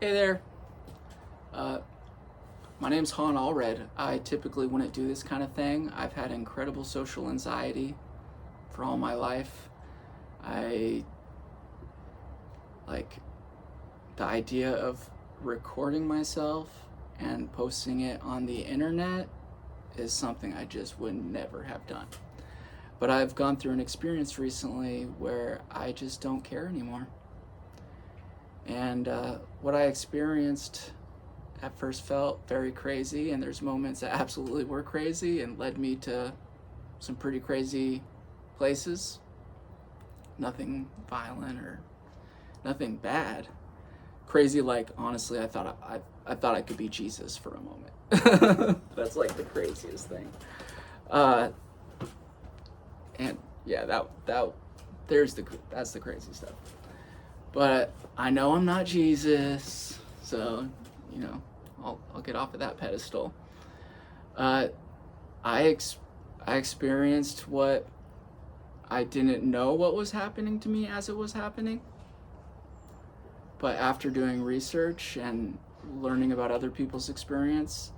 Hey there. My name's Han Allred. I typically wouldn't do this kind of thing. I've had incredible social anxiety for all my life. I like the idea of recording myself and posting it on the internet is something I just would never have done. But I've gone through an experience recently where I just don't care anymore. And what I experienced at first felt very crazy, and there's moments that absolutely were crazy and led me to some pretty crazy places. Nothing violent or nothing bad. Crazy, like, honestly, I thought I could be Jesus for a moment. That's like the craziest thing. And yeah, that's the crazy stuff. But I know I'm not Jesus, so I'll get off of that pedestal. I experienced what I didn't know what was happening to me as it was happening. But after doing research and learning about other people's experiences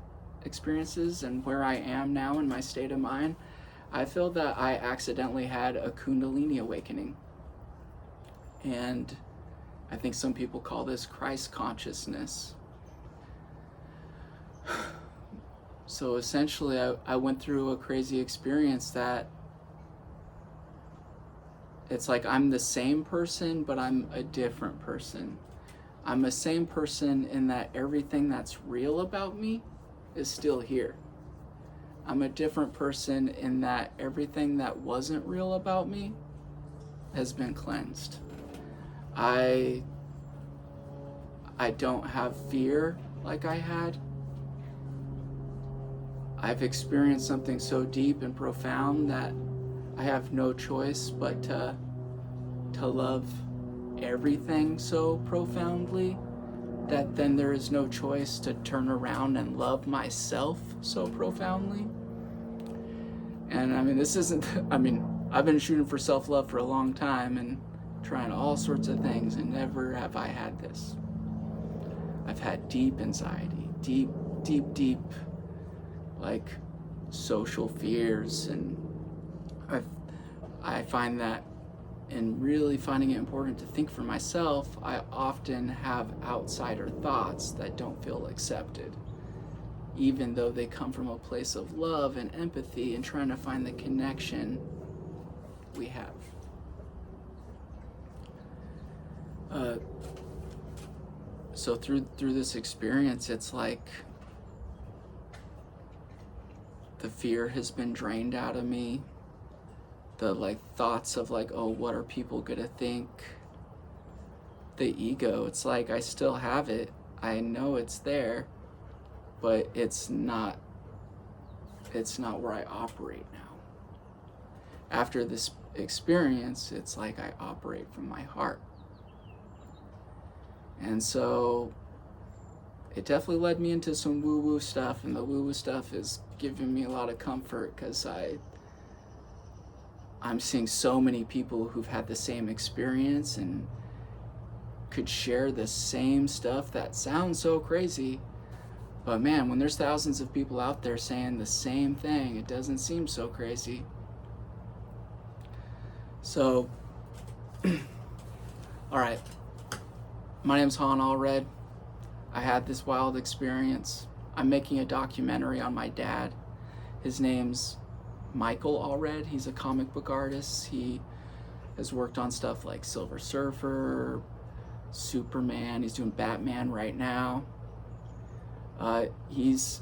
and where I am now in my state of mind, I feel that I accidentally had a Kundalini awakening. And I think some people call this Christ consciousness. So essentially, I went through a crazy experience that it's like I'm the same person, but I'm a different person. I'm the same person in that everything that's real about me is still here. I'm a different person in that everything that wasn't real about me has been cleansed. I don't have fear like I had. I've experienced something so deep and profound that I have no choice but to love everything so profoundly that then there is no choice to turn around and love myself so profoundly. And I've been shooting for self-love for a long time and trying all sorts of things, and never have I had this. I've had deep anxiety, deep, like social fears, and I find that in really finding it important to think for myself, I often have outsider thoughts that don't feel accepted, even though they come from a place of love and empathy and trying to find the connection we have. So through this experience, it's like the fear has been drained out of me. The thoughts of oh, what are people gonna think? The ego, it's like I still have it. I know it's there, but it's not where I operate now. After this experience, it's like I operate from my heart. And so it definitely led me into some woo-woo stuff, and the woo-woo stuff is giving me a lot of comfort because I'm seeing so many people who've had the same experience and could share the same stuff that sounds so crazy. But man, when there's thousands of people out there saying the same thing, it doesn't seem so crazy. So, all right. My name's Han Allred. I had this wild experience. I'm making a documentary on my dad. His name's Michael Allred. He's a comic book artist. He has worked on stuff like Silver Surfer, Superman. He's doing Batman right now. He's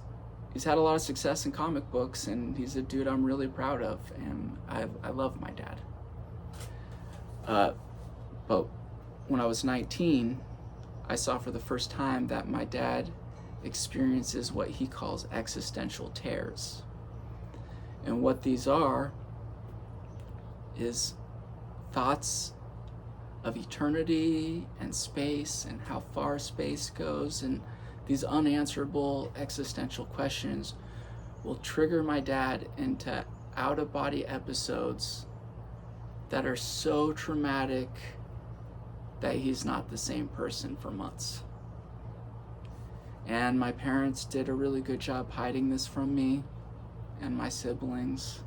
had a lot of success in comic books, and he's a dude I'm really proud of, and I love my dad. But when I was 19, I saw for the first time that my dad experiences what he calls existential tears. And what these are is thoughts of eternity and space and how far space goes, and these unanswerable existential questions will trigger my dad into out-of-body episodes that are so traumatic that he's not the same person for months. And my parents did a really good job hiding this from me and my siblings.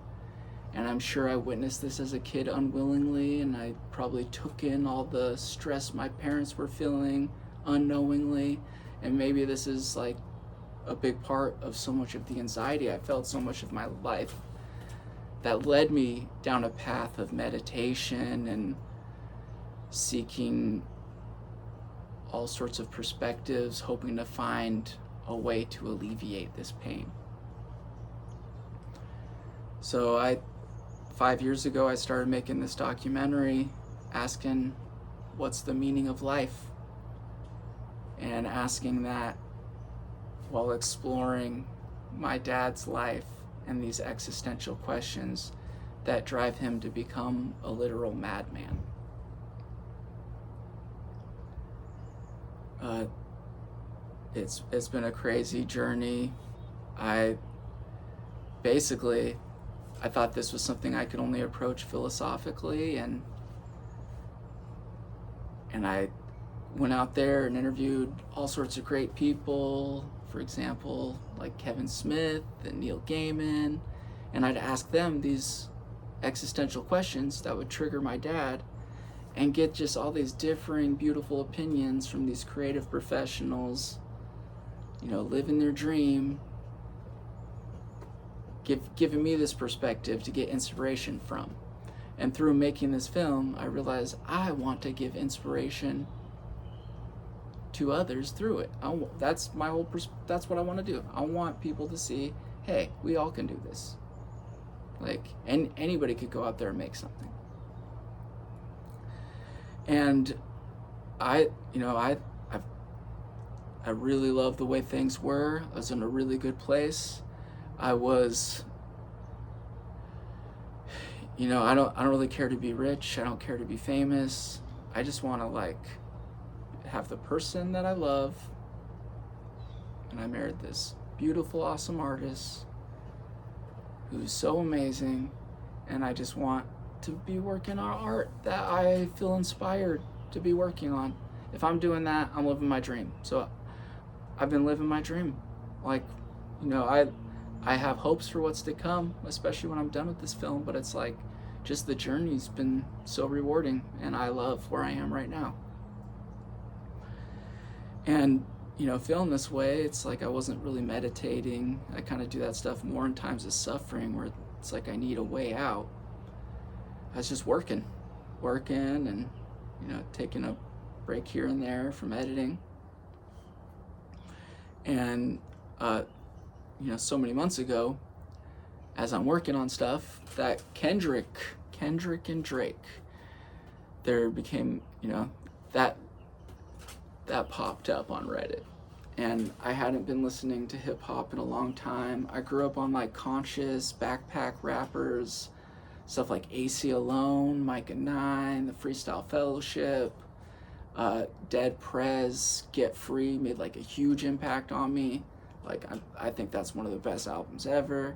And I'm sure I witnessed this as a kid unwillingly, and I probably took in all the stress my parents were feeling unknowingly. And maybe this is like a big part of so much of the anxiety I felt so much of my life that led me down a path of meditation and seeking all sorts of perspectives, hoping to find a way to alleviate this pain. So 5 years ago, I started making this documentary asking, what's the meaning of life? And asking that while exploring my dad's life and these existential questions that drive him to become a literal madman. It's been a crazy journey. I thought this was something I could only approach philosophically, and I went out there and interviewed all sorts of great people, for example, like Kevin Smith and Neil Gaiman, and I'd ask them these existential questions that would trigger my dad and get just all these differing, beautiful opinions from these creative professionals, living their dream, giving me this perspective to get inspiration from. And through making this film, I realized I want to give inspiration to others through it. That's what I want to do. I want people to see, hey, we all can do this. And anybody could go out there and make something. And I really love the way things were. I was in a really good place. I was, I don't really care to be rich. I don't care to be famous. I just want to have the person that I love. And I married this beautiful, awesome artist who's so amazing. And I just want to be working on art that I feel inspired to be working on. If I'm doing that, I'm living my dream. So I've been living my dream. I have hopes for what's to come, especially when I'm done with this film, but it's just the journey's been so rewarding, and I love where I am right now. And, feeling this way, it's I wasn't really meditating. I kind of do that stuff more in times of suffering where it's I need a way out. I was just working and, taking a break here and there from editing. And, so many months ago, as I'm working on stuff, that Kendrick and Drake, there became, that popped up on Reddit. And I hadn't been listening to hip hop in a long time. I grew up on conscious backpack rappers, stuff like AC Alone, Micah 9, the Freestyle Fellowship, Dead Prez, Get Free made a huge impact on me. I think that's one of the best albums ever.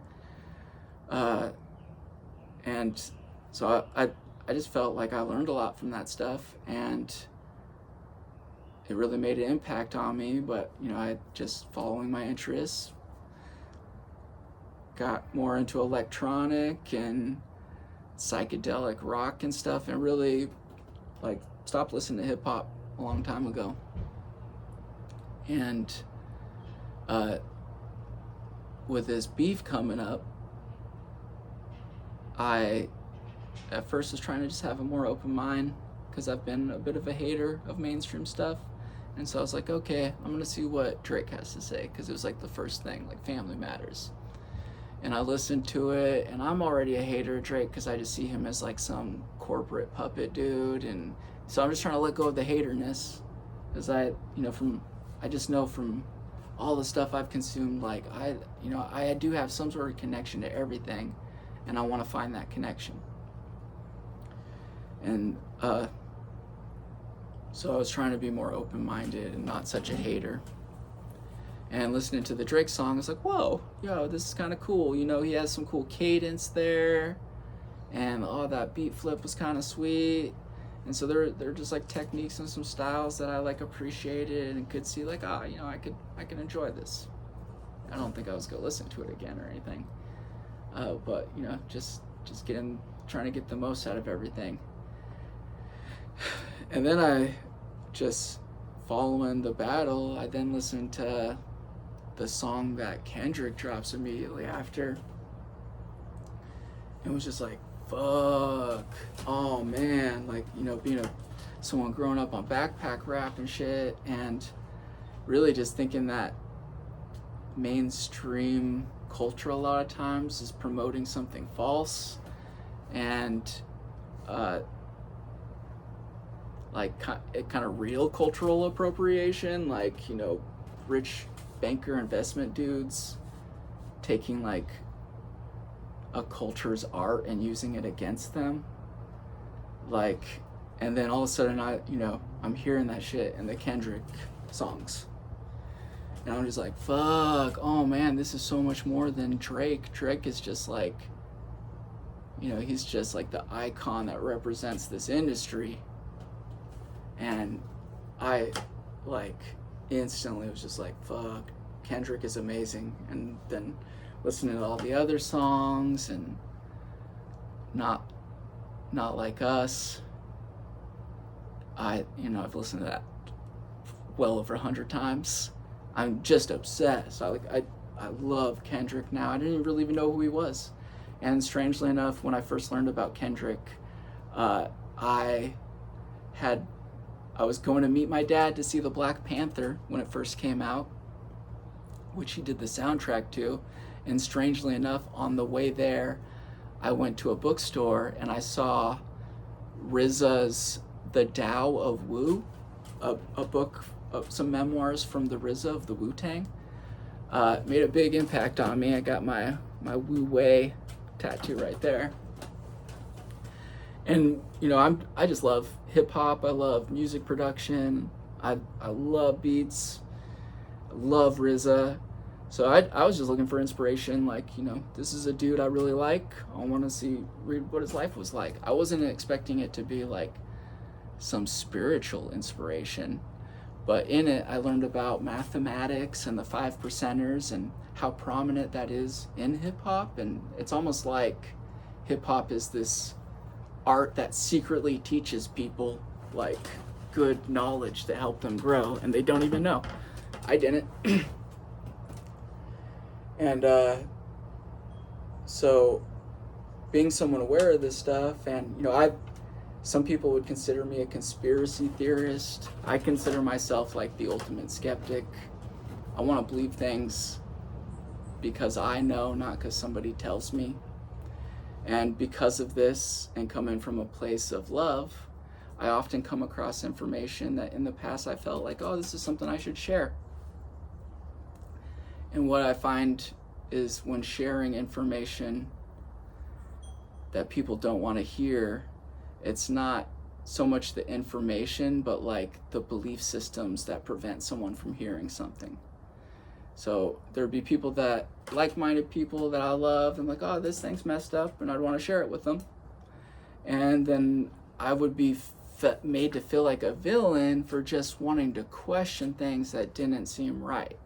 And so I just felt like I learned a lot from that stuff, and it really made an impact on me. But I just following my interests, got more into electronic and psychedelic rock and stuff, and really stopped listening to hip hop a long time ago. And with this beef coming up, I at first was trying to just have a more open mind, because I've been a bit of a hater of mainstream stuff. And so I was okay, I'm gonna see what Drake has to say, because it was the first thing, Family Matters. And I listened to it, and I'm already a hater of Drake because I just see him as some corporate puppet dude. And so I'm just trying to let go of the haterness, because I just know from all the stuff I've consumed, I do have some sort of connection to everything, and I want to find that connection. And so I was trying to be more open-minded and not such a hater. And listening to the Drake song, I was whoa, this is kind of cool. He has some cool cadence there, and that beat flip was kind of sweet. And so they're just like techniques and some styles that I like appreciated and could see like, you know, I can enjoy this. I don't think I was gonna listen to it again or anything. But you know, just trying to get the most out of everything. And then I just, following the battle, I then listened to the song that Kendrick drops immediately after. It was just like, fuck, oh man, like, you know, being someone growing up on backpack rap and shit, and really just thinking that mainstream culture a lot of times is promoting something false, and like kind of real cultural appropriation, like, you know, rich banker investment dudes taking like a culture's art and using it against them, like, and then all of a sudden I'm hearing that shit in the Kendrick songs, and I'm just like, fuck, oh man, this is so much more than Drake. Drake is just like, you know, he's just like the icon that represents this industry. And I like instantly was just like, fuck, Kendrick is amazing. And then listening to all the other songs, and not Like Us, I've listened to that well over 100 times. I'm just obsessed. I love Kendrick now. I didn't really even know who he was. And strangely enough, when I first learned about Kendrick, I was going to meet my dad to see the Black Panther when it first came out, which he did the soundtrack to. And strangely enough, on the way there, I went to a bookstore and I saw RZA's The Tao of Wu, a book of some memoirs from the RZA of the Wu-Tang. Made a big impact on me. I got my Wu Wei tattoo right there. And you know, I just love hip hop. I love music production. I love beats. I love RZA. So I was just looking for inspiration. Like, you know, this is a dude I really like. I want to read what his life was like. I wasn't expecting it to be like some spiritual inspiration, but in it I learned about mathematics and the 5%ers and how prominent that is in hip hop. And it's almost like hip hop is this art that secretly teaches people like good knowledge to help them grow, and they don't even know. I didn't. And so being someone aware of this stuff, and you know, some people would consider me a conspiracy theorist. I consider myself like the ultimate skeptic. I want to believe things because I know, not because somebody tells me. And because of this, and coming from a place of love, I often come across information that in the past I felt like, oh, this is something I should share. And what I find is when sharing information that people don't want to hear, it's not so much the information, but like the belief systems that prevent someone from hearing something. So there'd be people that, like-minded people that I love, and like, oh, this thing's messed up, and I'd want to share it with them. And then I would be made to feel like a villain for just wanting to question things that didn't seem right.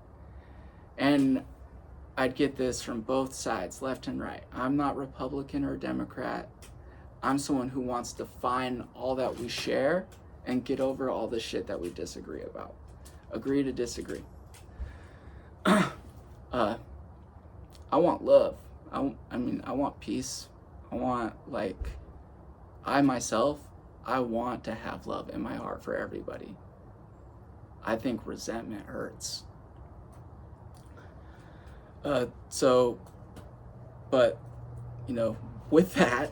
And I'd get this from both sides, left and right. I'm not Republican or Democrat. I'm someone who wants to find all that we share and get over all the shit that we disagree about. Agree to disagree. I want love. I want peace. I want, I myself, I want to have love in my heart for everybody. I think resentment hurts. But, you know, with that,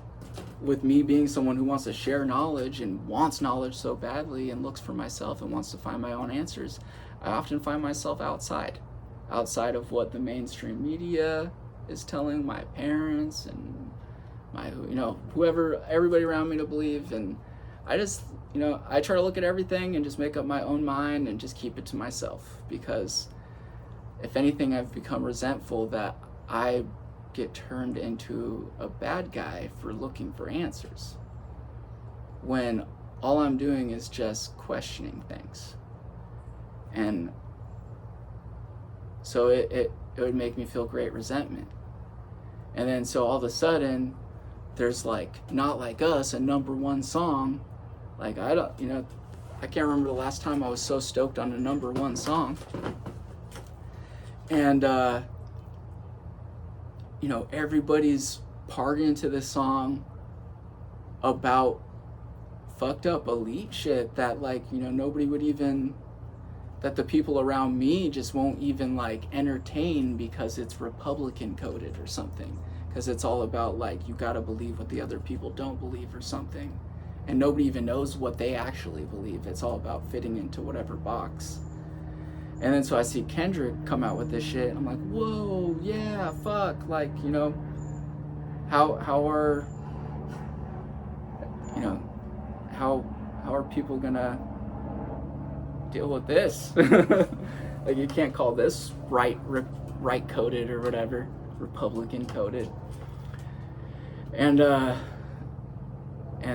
with me being someone who wants to share knowledge and wants knowledge so badly and looks for myself and wants to find my own answers, I often find myself outside of what the mainstream media is telling my parents and my, you know, everybody around me to believe. And I just, you know, I try to look at everything and just make up my own mind and just keep it to myself, because if anything, I've become resentful that I get turned into a bad guy for looking for answers, when all I'm doing is just questioning things. And so it would make me feel great resentment. And then so all of a sudden, there's like Not Like Us, a #1 song. Like I can't remember the last time I was so stoked on a #1 song. And everybody's partying to this song about fucked up elite shit that nobody would even, that the people around me just won't even entertain because it's Republican coded or something, because it's all about you gotta believe what the other people don't believe or something, and nobody even knows what they actually believe. It's all about fitting into whatever box. And then so I see Kendrick come out with this shit, and I'm like, whoa, yeah, fuck, how are people gonna deal with this? You can't call this right coded or whatever, Republican coded. And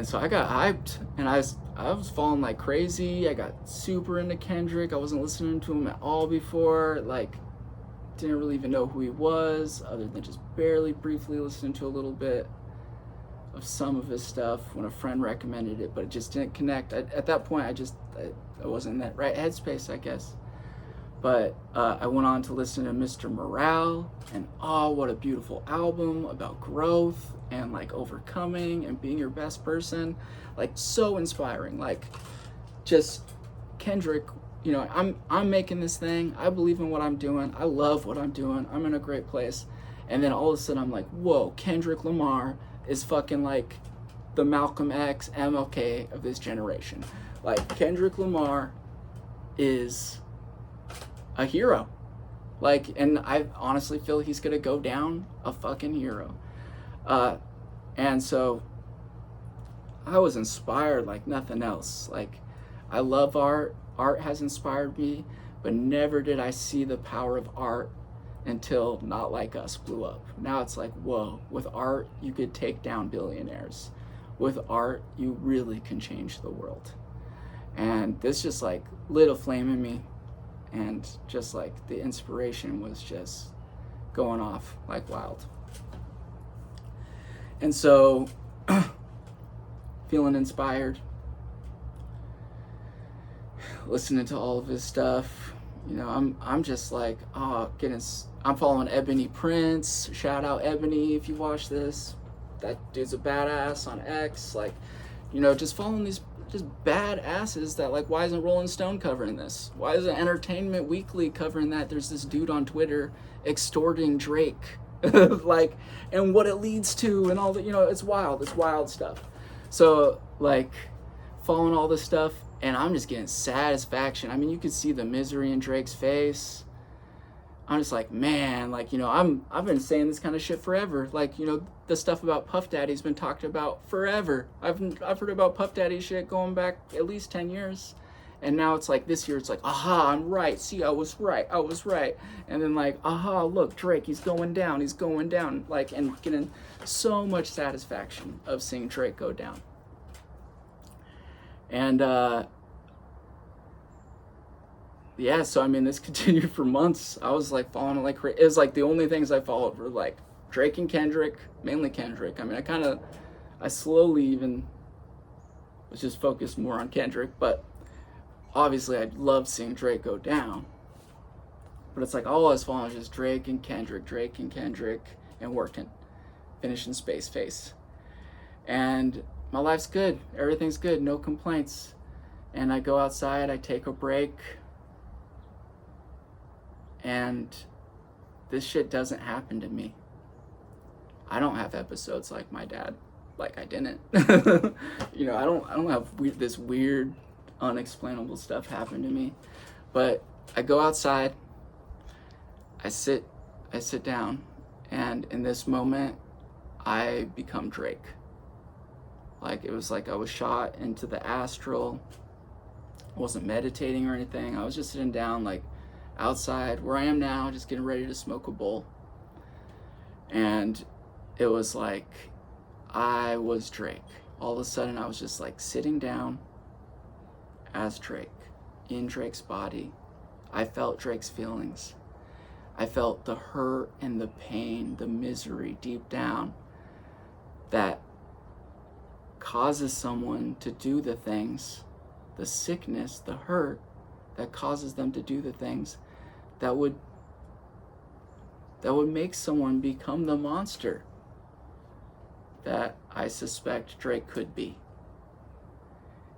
so I got hyped, and I was falling like crazy. I got super into Kendrick. I wasn't listening to him at all before. Didn't really even know who he was, other than just barely briefly listening to a little bit of some of his stuff when a friend recommended it, but it just didn't connect. At that point, I wasn't in that right headspace, I guess. But I went on to listen to Mr. Morale, and what a beautiful album about growth and overcoming and being your best person. So inspiring. Just Kendrick, I'm making this thing. I believe in what I'm doing. I love what I'm doing. I'm in a great place. And then all of a sudden I'm like, whoa, Kendrick Lamar is fucking the Malcolm X, MLK of this generation. Kendrick Lamar is a hero. And I honestly feel he's gonna go down a fucking hero. And so I was inspired like nothing else. I love art. Art has inspired me, but never did I see the power of art until Not Like Us blew up. Now it's whoa, with art, you could take down billionaires. With art, you really can change the world. And this just lit a flame in me, and just the inspiration was just going off like wild. And so feeling inspired, listening to all of his stuff, I'm just I'm following Ebony Prince. Shout out Ebony if you watch this. That dude's a badass on X. Just following these just badasses that why isn't Rolling Stone covering this? Why isn't Entertainment Weekly covering that? There's this dude on Twitter extorting Drake. And what it leads to and all that, it's wild stuff. So following all this stuff, and I'm just getting satisfaction. I mean, you could see the misery in Drake's face. I'm just man, I've been saying this kind of shit forever. The stuff about Puff Daddy's been talked about forever. I've heard about Puff Daddy shit going back at least 10 years. And now it's this year, it's aha, I'm right. See, I was right. And then aha, look, Drake, he's going down. And getting so much satisfaction of seeing Drake go down. And, yeah, so I mean, this continued for months. I was following it crazy. It was the only things I followed were Drake and Kendrick, mainly Kendrick. I mean, I slowly even was just focused more on Kendrick, but obviously I love seeing Drake go down. But it's all I was following was just Drake and Kendrick, and working, finishing Space Face. And my life's good. Everything's good. No complaints. And I go outside, I take a break, and this shit doesn't happen to me. I don't have episodes like my dad. I didn't. I don't have this weird, unexplainable stuff happen to me. But I go outside, I sit down, and in this moment, I become Drake. It was I was shot into the astral. I wasn't meditating or anything. I was just sitting down, outside where I am now, just getting ready to smoke a bowl. And it was I was Drake. All of a sudden, I was just sitting down, as Drake, in Drake's body. I felt Drake's feelings. I felt the hurt and the pain, the misery deep down that causes someone to do the things, the sickness, the hurt that causes them to do the things that would make someone become the monster that I suspect Drake could be.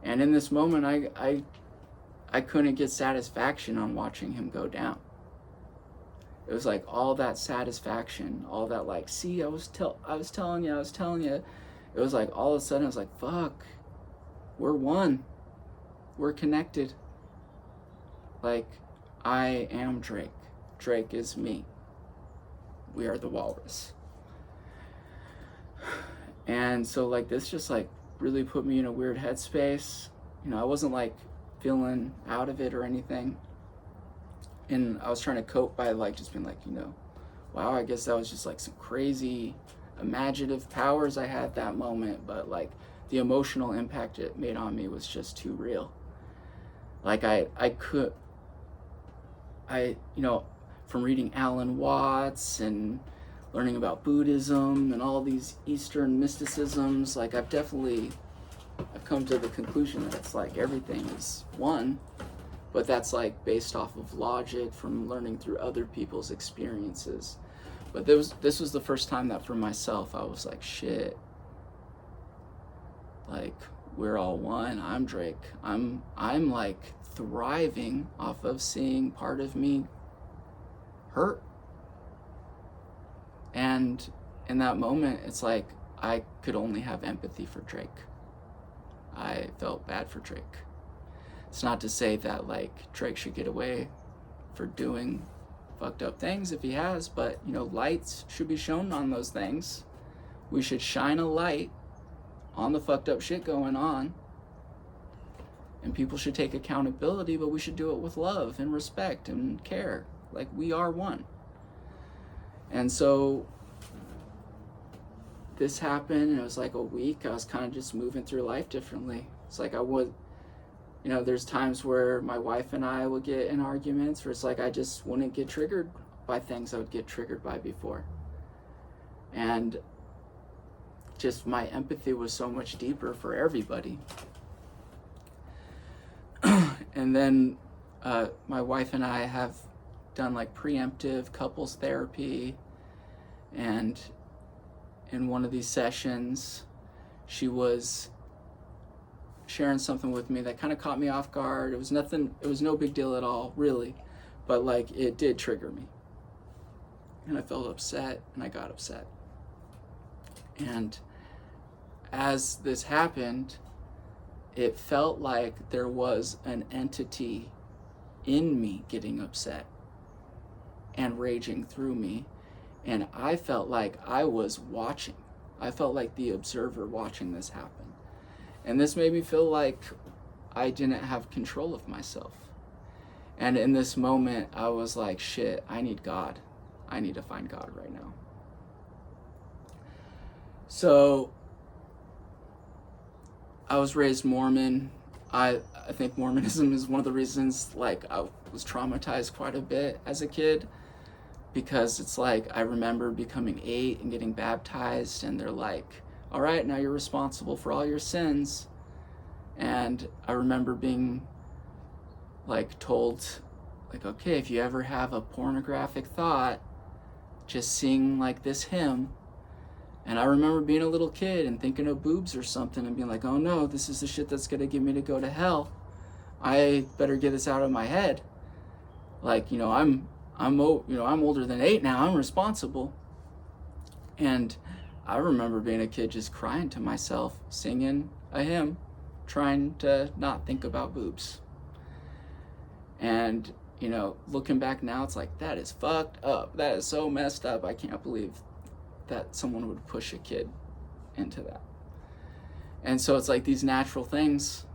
And in this moment, I couldn't get satisfaction on watching him go down. It was like all that satisfaction, all that like, see, I was telling you. It was like all of a sudden I was like, fuck, we're one. We're connected. Like, I am Drake. Drake is me. We are the walrus. And so like this just like really put me in a weird headspace. You know, I wasn't like feeling out of it or anything. And I was trying to cope by like just being like, you know, wow, I guess that was just like some crazy imaginative powers I had that moment, but like the emotional impact it made on me was just too real. Like you know, from reading Alan Watts and learning about Buddhism and all these Eastern mysticisms, like I've come to the conclusion that it's like everything is one, but that's like based off of logic from learning through other people's experiences. But this was the first time that for myself I was like, shit, like we're all one. I'm Drake. I'm like thriving off of seeing part of me hurt. And in that moment, it's like I could only have empathy for Drake. I felt bad for Drake. It's not to say that like Drake should get away for doing fucked up things if he has, but you know, lights should be shown on those things. We should shine a light on the fucked up shit going on, and people should take accountability, but we should do it with love and respect and care. Like we are one. And so this happened, and it was like a week. I was kind of just moving through life differently. It's like you know, there's times where my wife and I would get in arguments where it's like I just wouldn't get triggered by things I would get triggered by before. And just my empathy was so much deeper for everybody. And then my wife and I have done like preemptive couples therapy, and in one of these sessions she was sharing something with me that kind of caught me off guard. It was no big deal at all, really, but like it did trigger me, and I felt upset, and I got upset. And as this happened, it felt like there was an entity in me getting upset and raging through me, and I felt like I was watching. I felt like the observer watching this happen. And this made me feel like I didn't have control of myself. And in this moment, I was like, shit, I need God. I need to find God right now. So I was raised Mormon. I think Mormonism is one of the reasons like I was traumatized quite a bit as a kid, because it's like I remember becoming 8 and getting baptized, and they're like, all right, now you're responsible for all your sins. And I remember being like told, like, okay, if you ever have a pornographic thought, just sing like this hymn. And I remember being a little kid and thinking of boobs or something and being like, oh no, this is the shit that's gonna get me to go to hell. I better get this out of my head. Like, you know, I'm older than 8 now. I'm responsible. And I remember being a kid just crying to myself, singing a hymn, trying to not think about boobs. And, you know, looking back now, it's like, that is fucked up. That is so messed up. I can't believe that someone would push a kid into that. And so it's like these natural things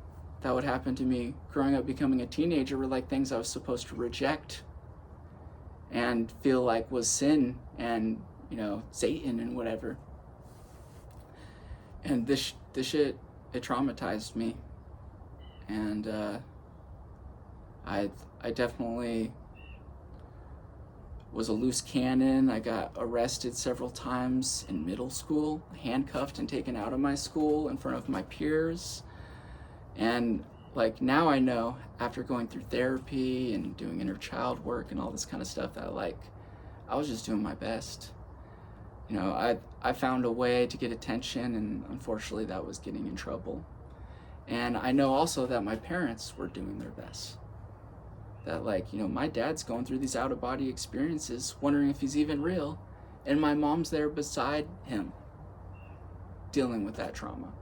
that would happen to me growing up, becoming a teenager, were like things I was supposed to reject and feel like was sin and, you know, Satan and whatever. And this shit, it traumatized me. And I definitely was a loose cannon. I got arrested several times in middle school, handcuffed and taken out of my school in front of my peers. And like now I know, after going through therapy and doing inner child work and all this kind of stuff, that like I was just doing my best. You know, I found a way to get attention, and unfortunately that was getting in trouble. And I know also that my parents were doing their best. That like, you know, my dad's going through these out-of-body experiences, wondering if he's even real, and my mom's there beside him, dealing with that trauma.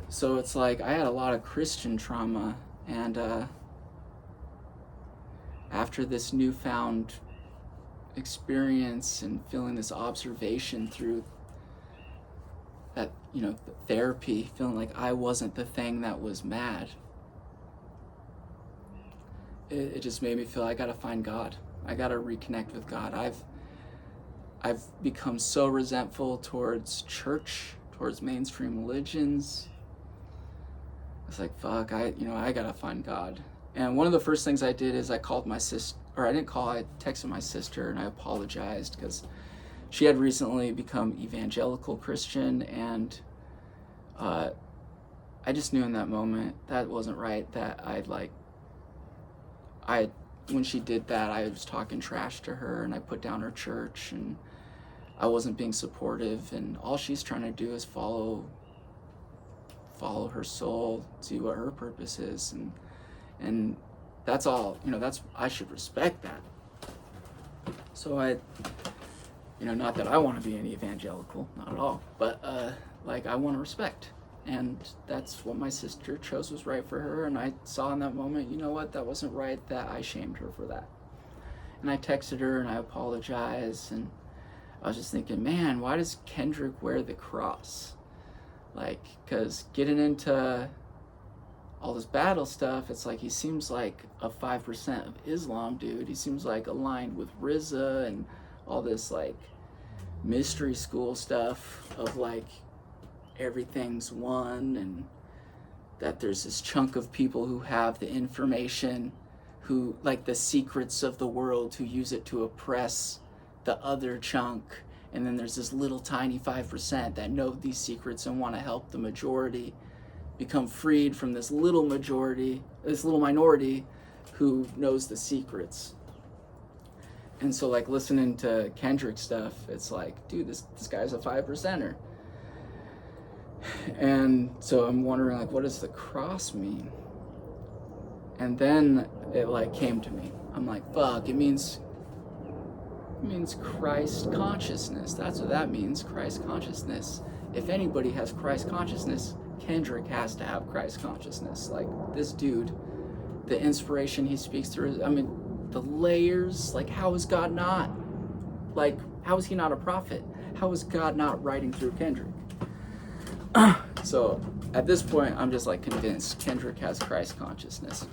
So it's like I had a lot of Christian trauma, and after this newfound experience and feeling this observation through that, you know, therapy, feeling like I wasn't the thing that was mad, it just made me feel I gotta find God. I gotta reconnect with God. I've become so resentful towards church, towards mainstream religions. It's like, fuck, I gotta find God. And one of the first things I did is I called my sister, or I didn't call, I texted my sister and I apologized, because she had recently become evangelical Christian, and I just knew in that moment that wasn't right, that when she did that, I was talking trash to her, and I put down her church, and I wasn't being supportive, and all she's trying to do is follow her soul, see what her purpose is, and that's all, you know, I should respect that. So I, you know, not that I want to be an evangelical, not at all, but like I want to respect. And that's what my sister chose was right for her. And I saw in that moment, you know what, that wasn't right, that I shamed her for that. And I texted her and I apologized. And I was just thinking, man, why does Kendrick wear the cross? Like, because getting into all this battle stuff, it's like he seems like a 5% of Islam dude. He seems like aligned with RZA and all this like mystery school stuff of like everything's one, and that there's this chunk of people who have the information, who like the secrets of the world, who use it to oppress the other chunk, and then there's this little tiny 5% that know these secrets and want to help the majority become freed from this little majority, this little minority who knows the secrets. And so like listening to Kendrick stuff, it's like, dude, this guy's a 5%er. And so I'm wondering, like, what does the cross mean? And then it like came to me. I'm like, fuck, it means Christ consciousness. That's what that means, Christ consciousness. If anybody has Christ consciousness, Kendrick has to have Christ consciousness. Like, this dude, the inspiration he speaks through, I mean, the layers, like, how is God not? Like, how is he not a prophet? How is God not writing through Kendrick? So at this point, I'm just like convinced Kendrick has Christ consciousness.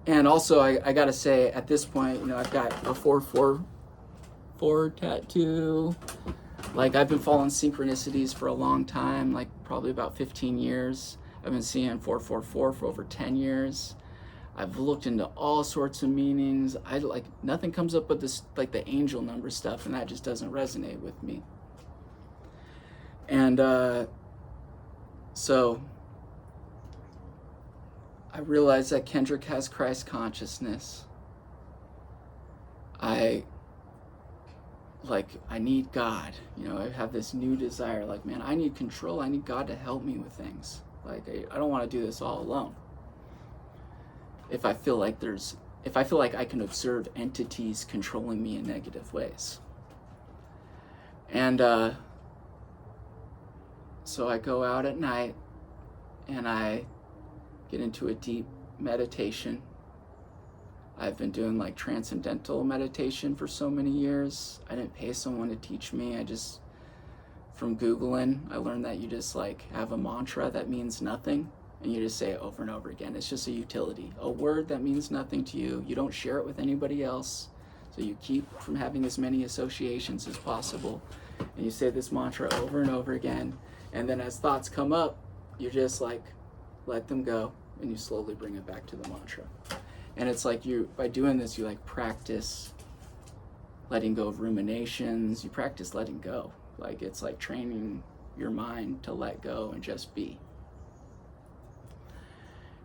And also, I gotta say, at this point, you know, I've got a 444 tattoo. Like, I've been following Synchronicities for a long time, like probably about 15 years. I've been seeing 444 for over 10 years. I've looked into all sorts of meanings. Nothing comes up with this, like the angel number stuff, and that just doesn't resonate with me. And so I realized that Kendrick has Christ consciousness. I need God. You know, I have this new desire, like, man, I need control. I need God to help me with things. Like, I don't want to do this all alone. If I feel like I can observe entities controlling me in negative ways. And so I go out at night and I get into a deep meditation. I've been doing like transcendental meditation for so many years. I didn't pay someone to teach me. From Googling, I learned that you just like have a mantra that means nothing and you just say it over and over again. It's just a utility, a word that means nothing to you. You don't share it with anybody else. So you keep from having as many associations as possible. And you say this mantra over and over again. And then as thoughts come up, you just like let them go, and you slowly bring it back to the mantra. And it's like you, by doing this, you like practice letting go of ruminations. You practice letting go. Like it's like training your mind to let go and just be.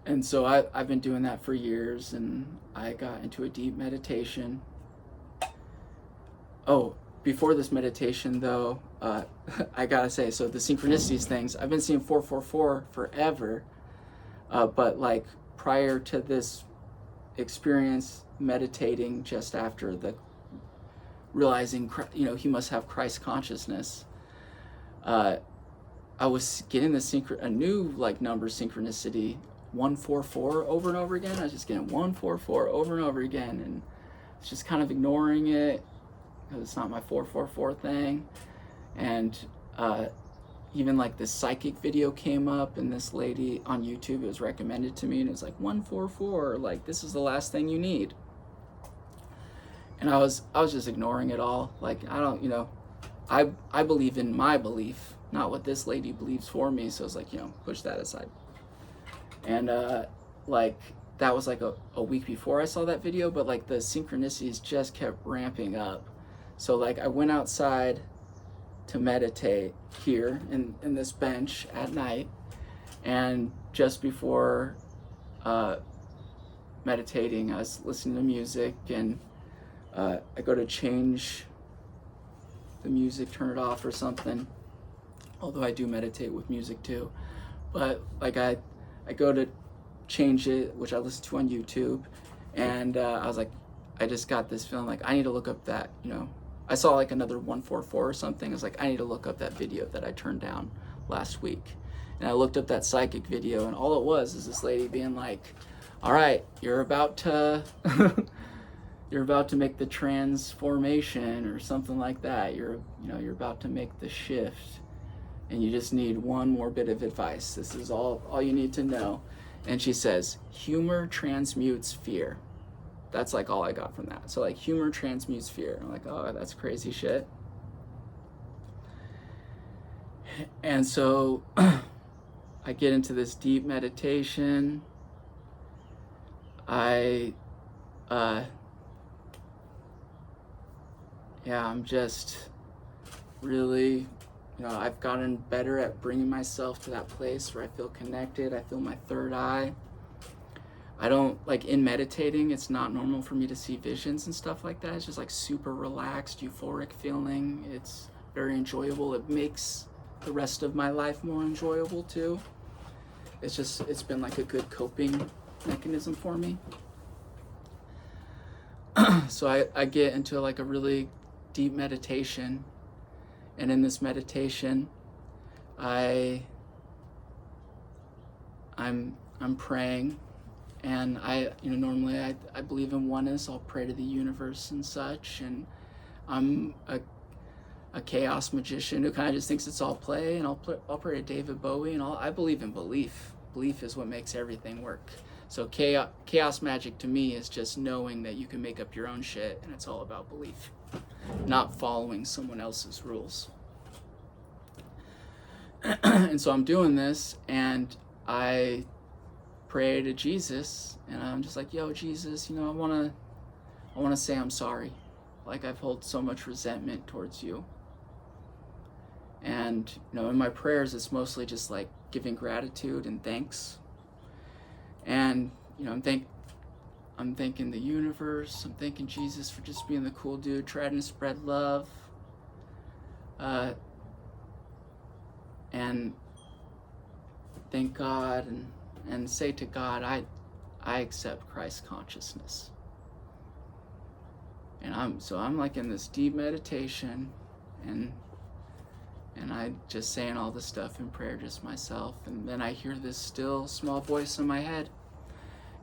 And so I've been doing that for years, and I got into a deep meditation. Oh, before this meditation though, I gotta say, so the synchronicities things, I've been seeing 444 forever, but like prior to this experience meditating, just after the realizing, he must have Christ consciousness, I was getting a new like number synchronicity, 144 over and over again. I was just getting 144 over and over again, and it's just kind of ignoring it because it's not my 444 thing. And even like this psychic video came up, and this lady on YouTube, it was recommended to me, and it was like 144, like this is the last thing you need. And I was just ignoring it all. Like I don't, I believe in my belief, not what this lady believes for me. So it's like, push that aside. And like that was like a week before I saw that video, but like the synchronicities just kept ramping up. So like I went outside to meditate here in this bench at night, and just before meditating, I was listening to music, and I go to change the music, turn it off or something, although I do meditate with music too. But like I go to change it, which I listen to on YouTube, and I was like, I just got this feeling like I need to look up that, I saw like another 144 or something. I was like, I need to look up that video that I turned down last week. And I looked up that psychic video, and all it was is this lady being like, all right, you're about to make the transformation or something like that. You're about to make the shift, and you just need one more bit of advice. This is all you need to know. And she says, humor transmutes fear. That's like all I got from that. So like humor transmutes fear. I'm like, oh, that's crazy shit. And so I get into this deep meditation. I'm just really, I've gotten better at bringing myself to that place where I feel connected. I feel my third eye. I don't, like in meditating, it's not normal for me to see visions and stuff like that. It's just like super relaxed, euphoric feeling. It's very enjoyable. It makes the rest of my life more enjoyable too. It's been like a good coping mechanism for me. So I get into like a really deep meditation, and in this meditation, I'm praying, and normally I believe in oneness. I'll pray to the universe and such, and I'm a chaos magician who kind of just thinks it's all play, and I'll pray to David Bowie, and I believe in belief. Belief is what makes everything work. So chaos magic to me is just knowing that you can make up your own shit, and it's all about belief, not following someone else's rules. And so I'm doing this, and I pray to Jesus, and I'm just like, yo, Jesus, I want to say I'm sorry. Like I've held so much resentment towards you. And, in my prayers, it's mostly just like giving gratitude and thanks. And, I'm thanking the universe. I'm thanking Jesus for just being the cool dude, trying to spread love. And thank God and say to God, I accept Christ consciousness. And I'm like in this deep meditation, and I just saying all this stuff in prayer, just myself. And then I hear this still small voice in my head.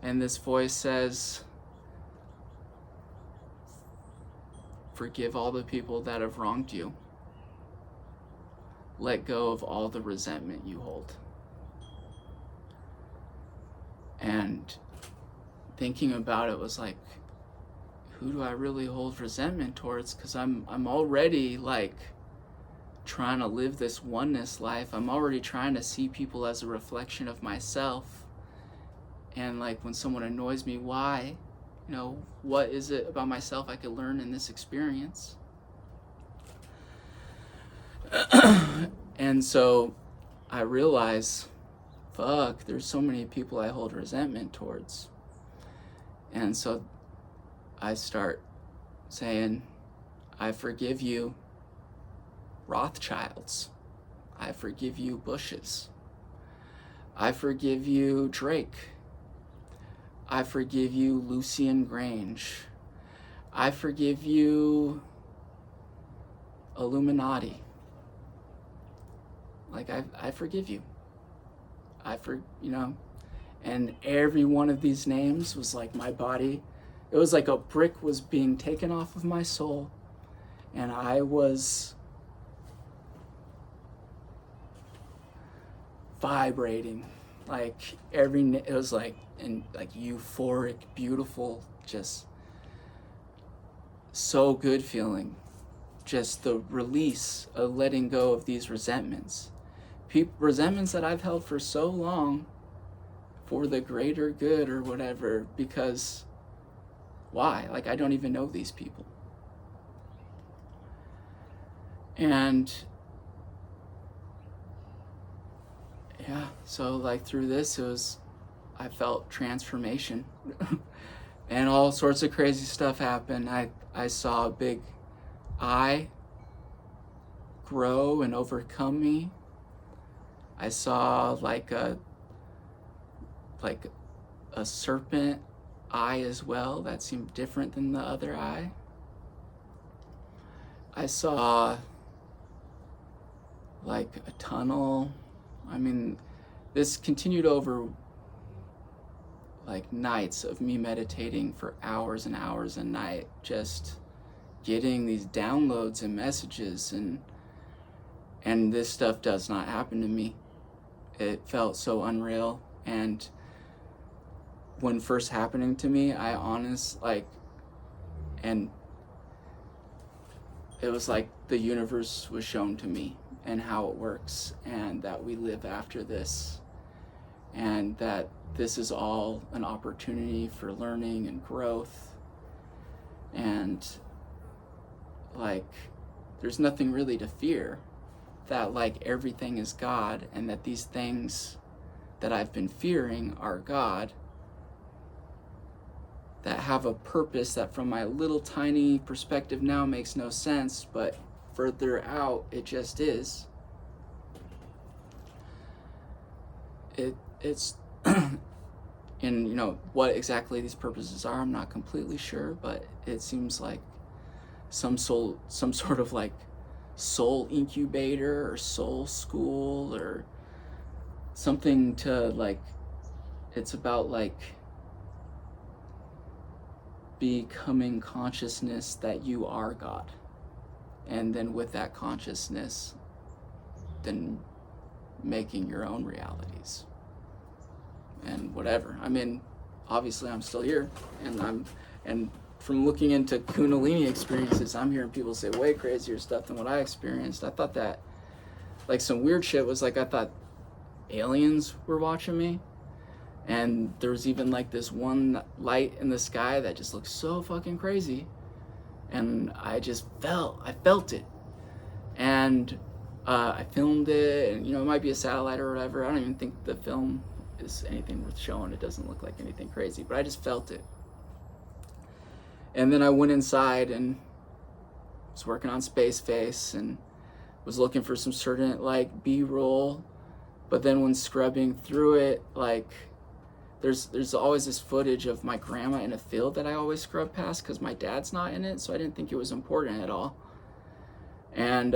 And this voice says, forgive all the people that have wronged you. Let go of all the resentment you hold. And thinking about it was like, who do I really hold resentment towards? Because I'm already like trying to live this oneness life. I'm already trying to see people as a reflection of myself. And like when someone annoys me, why? You know, what is it about myself I could learn in this experience? And so I realize, fuck, there's so many people I hold resentment towards. And so I start saying, I forgive you, Rothschilds. I forgive you, Bushes. I forgive you, Drake. I forgive you, Lucian Grange. I forgive you, Illuminati. Like, I forgive you. You know, and every one of these names was like my body. It was like a brick was being taken off of my soul, and I was vibrating. Like it was like, and like euphoric, beautiful, just so good feeling. Just the release of letting go of these resentments. Resentments that I've held for so long for the greater good or whatever, because why? Like, I don't even know these people. And yeah, so like through this, I felt transformation and all sorts of crazy stuff happened. I saw a big eye grow and overcome me. I saw like a serpent eye as well that seemed different than the other eye. I saw like a tunnel. I mean, this continued over like nights of me meditating for hours and hours a night, just getting these downloads and messages, and this stuff does not happen to me. It felt so unreal. And when first happening to me, and it was like the universe was shown to me and how it works, and that we live after this, and that this is all an opportunity for learning and growth, and like there's nothing really to fear, that like everything is God, and that these things that I've been fearing are God, that have a purpose that from my little tiny perspective now makes no sense, but further out it just is. It's and you know what exactly these purposes are, I'm not completely sure, but it seems like some sort of like soul incubator or soul school or something to like, it's about like becoming consciousness that you are God, and then with that consciousness then making your own realities and whatever. I mean, obviously I'm still here, and from looking into Kundalini experiences, I'm hearing people say way crazier stuff than what I experienced. I thought that like some weird shit was like, I thought aliens were watching me, and there was even like this one light in the sky that just looked so fucking crazy, and I felt it, and I filmed it, and you know, it might be a satellite or whatever. I don't even think the film is anything worth showing. It doesn't look like anything crazy, but I just felt it. And then I went inside and was working on Space Face and was looking for some certain like B-roll, but then when scrubbing through it, like there's always this footage of my grandma in a field that I always scrub past because my dad's not in it, so I didn't think it was important at all. And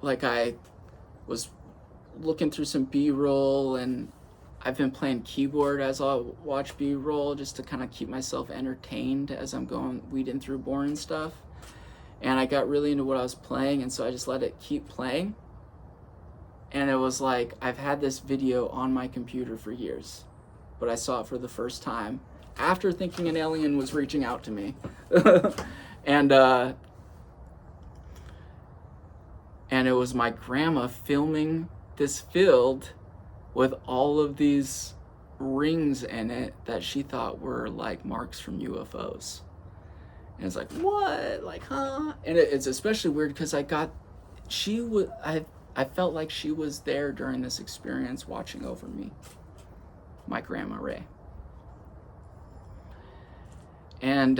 like I was looking through some B-roll, and I've been playing keyboard as I watch B-roll just to kind of keep myself entertained as I'm weeding through boring stuff. And I got really into what I was playing, and so I just let it keep playing. And it was like, I've had this video on my computer for years, but I saw it for the first time after thinking an alien was reaching out to me. And it was my grandma filming this field with all of these rings in it that she thought were like marks from UFOs. And it's like, what? Like, huh? And it's especially weird because I felt like she was there during this experience watching over me, my grandma Ray. And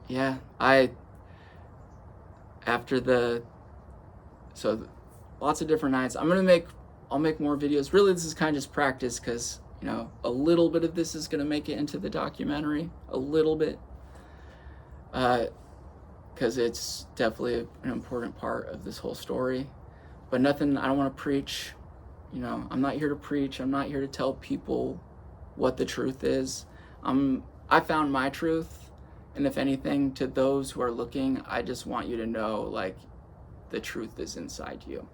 yeah, lots of different nights. I'll make more videos. Really, this is kind of just practice because, you know, a little bit of this is going to make it into the documentary, a little bit. Because it's definitely an important part of this whole story. But nothing, I don't want to preach. You know, I'm not here to preach. I'm not here to tell people what the truth is. I found my truth. And if anything, to those who are looking, I just want you to know, like, the truth is inside you.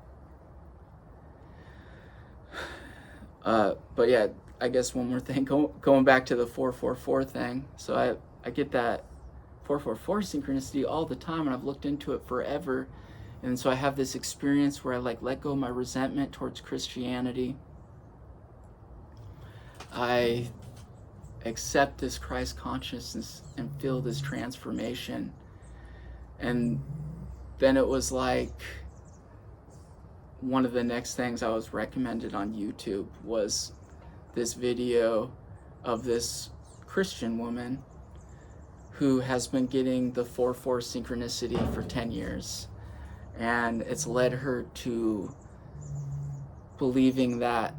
But yeah, I guess one more thing, going back to the 444 thing. So I get that 444 synchronicity all the time, and I've looked into it forever. And so I have this experience where I like let go of my resentment towards Christianity. I accept this Christ consciousness and feel this transformation. And then it was like one of the next things I was recommended on YouTube was this video of this Christian woman who has been getting the 4/4 synchronicity for 10 years. And it's led her to believing that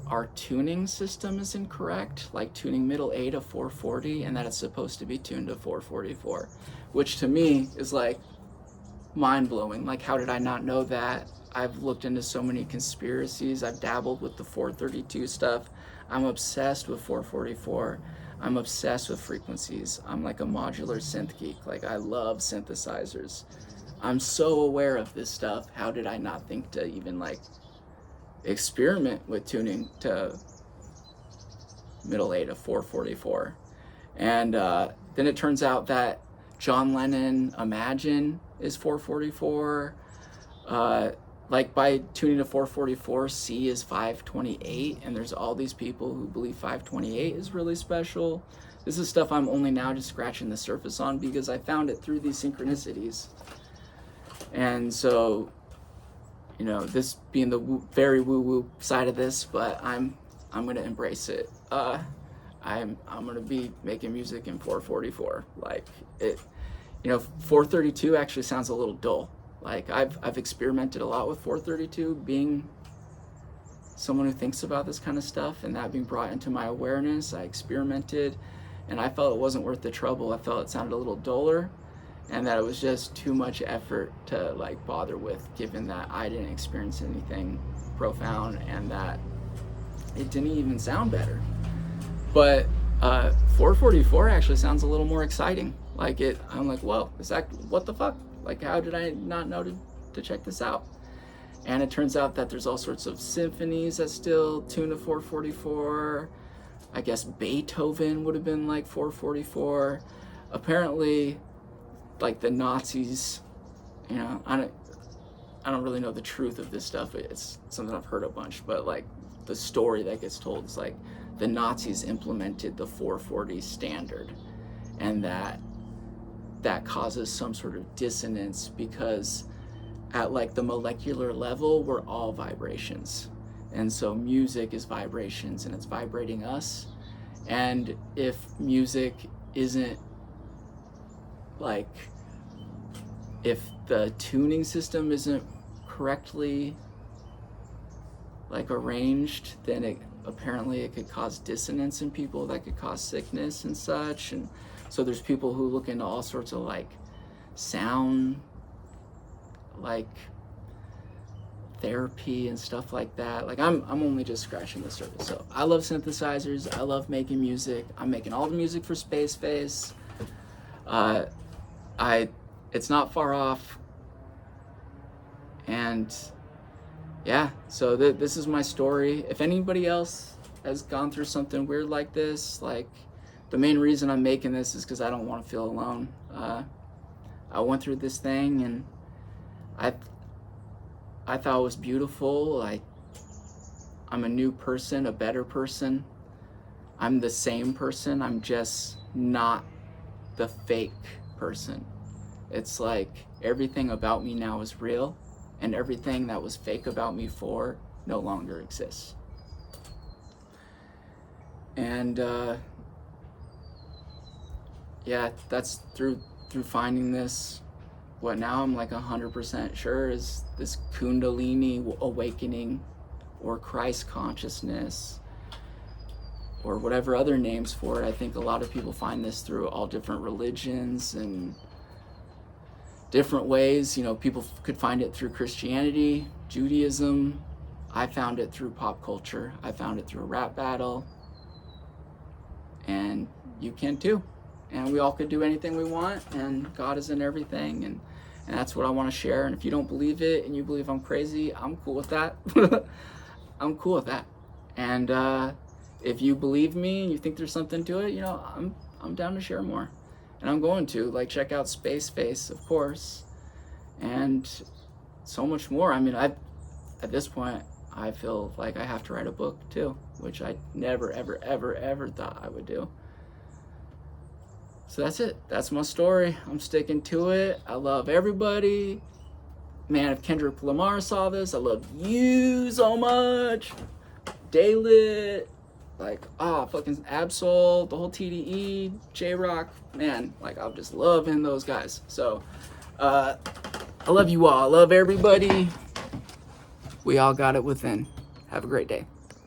our tuning system is incorrect, like tuning middle A to 440, and that it's supposed to be tuned to 444, which to me is like mind-blowing. Like, how did I not know that? I've looked into so many conspiracies. I've dabbled with the 432 stuff. I'm obsessed with 444. I'm obsessed with frequencies. I'm like a modular synth geek. Like, I love synthesizers. I'm so aware of this stuff. How did I not think to even like experiment with tuning to middle A to 444? And then it turns out that John Lennon Imagine is 444. Like, by tuning to 444, C is 528, and there's all these people who believe 528 is really special. This is stuff I'm only now just scratching the surface on because I found it through these synchronicities. And so, you know, this being the very woo-woo side of this, but I'm gonna embrace it. I'm gonna be making music in 444. Like, it, you know, 432 actually sounds a little dull. Like, I've experimented a lot with 432, being someone who thinks about this kind of stuff, and that being brought into my awareness. I experimented, and I felt it wasn't worth the trouble. I felt it sounded a little duller, and that it was just too much effort to like bother with, given that I didn't experience anything profound and that it didn't even sound better. But 444 actually sounds a little more exciting. Like, I'm like, whoa, is that, what the fuck? Like, how did I not know to check this out? And it turns out that there's all sorts of symphonies that still tune to 444. I guess Beethoven would have been like 444. Apparently, like, the Nazis, you know, I don't really know the truth of this stuff. It's something I've heard a bunch, but like, the story that gets told is like the Nazis implemented the 440 standard, and that causes some sort of dissonance because at like the molecular level, we're all vibrations. And so music is vibrations, and it's vibrating us. And if music isn't like, if the tuning system isn't correctly like arranged, then it could cause dissonance in people, that could cause sickness and such. And so there's people who look into all sorts of like sound, like therapy and stuff like that. Like, I'm only just scratching the surface. So I love synthesizers. I love making music. I'm making all the music for Space Face. It's not far off. And yeah, so this is my story. If anybody else has gone through something weird like this, like, the main reason I'm making this is because I don't want to feel alone. I went through this thing, and I thought it was beautiful. I'm a new person, a better person. I'm the same person. I'm just not the fake person. It's like everything about me now is real, and everything that was fake about me before no longer exists. And yeah, that's through finding this. What now I'm like 100% sure is this Kundalini awakening, or Christ consciousness, or whatever other names for it. I think a lot of people find this through all different religions and different ways. You know, people could find it through Christianity, Judaism. I found it through pop culture. I found it through a rap battle. And you can too. And we all could do anything we want, and God is in everything, and that's what I want to share. And if you don't believe it and you believe I'm crazy, I'm cool with that. I'm cool with that. And if you believe me and you think there's something to it, you know, I'm down to share more. And I'm going to, like, check out Space Face, of course, and so much more. I mean, at this point, I feel like I have to write a book too, which I never, ever, ever, ever thought I would do. So that's it. That's my story. I'm sticking to it. I love everybody. Man, if Kendrick Lamar saw this, I love you so much. Daylit, like, fucking Absol, the whole TDE, J-Rock, man, like, I'm just loving those guys. So, I love you all. I love everybody. We all got it within. Have a great day.